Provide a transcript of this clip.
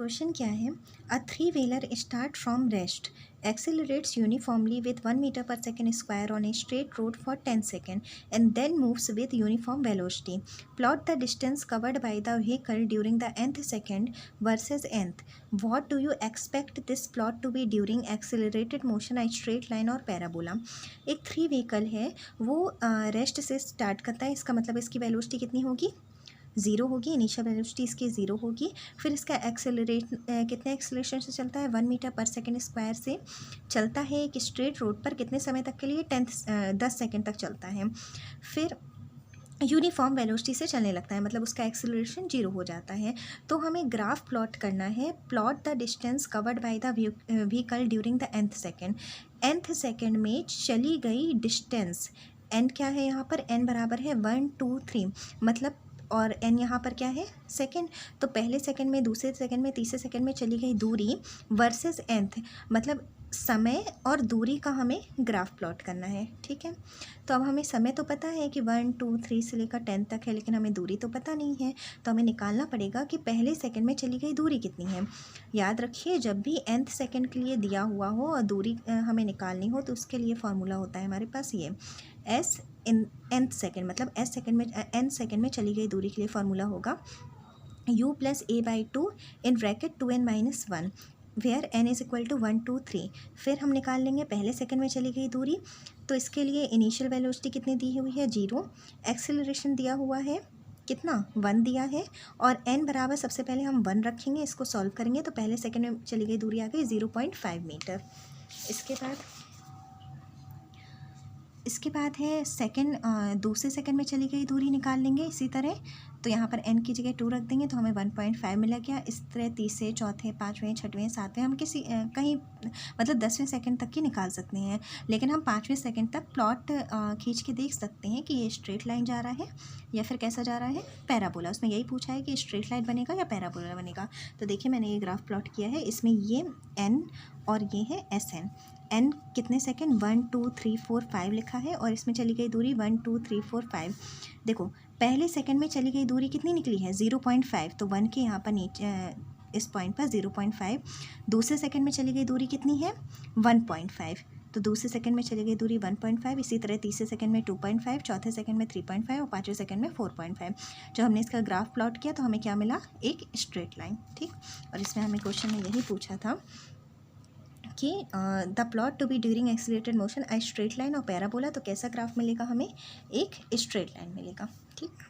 Question क्या है, a three wheeler start from rest accelerates uniformly with 1 meter per second square on a straight road for 10 seconds and then moves with uniform velocity. Plot the distance covered by the vehicle during the nth second versus nth. What do you expect this plot to be during accelerated motion, a straight line or parabola? एक three vehicle है, वो rest से start करता है, इसका मतलब इसकी velocity कितनी होगी, ज़ीरो होगी, इनिशियल वेलोसिटी इसकी ज़ीरो होगी। फिर इसका कितने एक्सेलरेशन से चलता है, 1 मीटर पर सेकेंड स्क्वायर से चलता है एक स्ट्रेट रोड पर, कितने समय तक के लिए, 10 सेकेंड तक चलता है। फिर यूनिफॉर्म वेलोसिटी से चलने लगता है, मतलब उसका एक्सेलरेशन जीरो हो जाता है। तो हमें ग्राफ प्लॉट करना है। Plot the distance covered by the vehicle during the nth second. nth second में चली गई डिस्टेंस, n क्या है यहाँ पर, n बराबर है 1 2 3, मतलब और n यहाँ पर क्या है, सेकेंड। तो पहले सेकेंड में, दूसरे सेकेंड में, तीसरे सेकेंड में चली गई दूरी वर्सेस nth, मतलब समय और दूरी का हमें ग्राफ प्लॉट करना है। ठीक है, तो अब हमें समय तो पता है कि 1 2 3 से लेकर 10 तक है, लेकिन हमें दूरी तो पता नहीं है। तो हमें निकालना पड़ेगा कि पहले सेकंड में चली गई दूरी कितनी है। याद रखिए, जब भी nth सेकंड के लिए दिया हुआ हो और दूरी हमें निकालनी हो, तो उसके लिए फॉर्मूला होता है हमारे पास ये s इन nth सेकंड, मतलब s सेकंड में n सेकंड में चली गई दूरी के लिए फॉर्मूला होगा u plus a by 2 in bracket 2n minus 1 where n is equal to 1 2 3। फिर हम निकाल लेंगे पहले सेकंड में चली गई दूरी, तो इसके लिए इनिशियल वेलोसिटी कितनी दी हुई है, 0। एक्सेलरेशन दिया हुआ है कितना, 1 दिया है, और n बराबर सबसे पहले हम 1 रखेंगे, इसको सॉल्व करेंगे तो पहले सेकंड में चली गई दूरी आ गई 0.5 मीटर। इसके बाद है सेकंड, दूसरे सेकंड में चली गई दूरी निकाल लेंगे इसी तरह। तो यहाँ पर n की जगह 2 रख देंगे तो हमें 1.5 मिला गया। इस तरह तीसरे, चौथे, पाँचवें, छठवें, सातवें, हम किसी कहीं मतलब 10वें सेकंड तक की निकाल सकते हैं, लेकिन हम 5वें सेकंड तक प्लॉट खींच के देख सकते हैं कि ये स्ट्रेट लाइन जा रहा है या फिर कैसा जा रहा है, पैराबोला। उसमें यही पूछा है कि स्ट्रेट लाइन बनेगा या पैराबोला बनेगा। तो देखिए, मैंने ये ग्राफ प्लॉट किया है, इसमें ये n और ये है SN। n कितने सेकंड, 1 2 3 4 5 लिखा है, और इसमें चली गई दूरी 1 2 3 4 5। देखो, पहले सेकंड में चली गई दूरी कितनी निकली है, 0.5, तो 1 के यहाँ पर नीचे इस पॉइंट पर 0.5। दूसरे सेकंड में चली गई दूरी कितनी है, 1.5, तो दूसरे सेकंड में चली गई दूरी 1.5। इसी तरह तीसरे सेकंड में 2.5, चौथे सेकंड में 3.5 और पाँचवें सेकंड में 4.5। जब हमने इसका ग्राफ प्लॉट किया तो हमें क्या मिला, एक स्ट्रेट लाइन। ठीक, और इसमें हमें क्वेश्चन में यही पूछा था कि the plot to be during accelerated motion, I straight line और पैराबोला। तो कैसा ग्राफ मिलेगा हमें, एक स्ट्रेट लाइन मिलेगा। ठीक।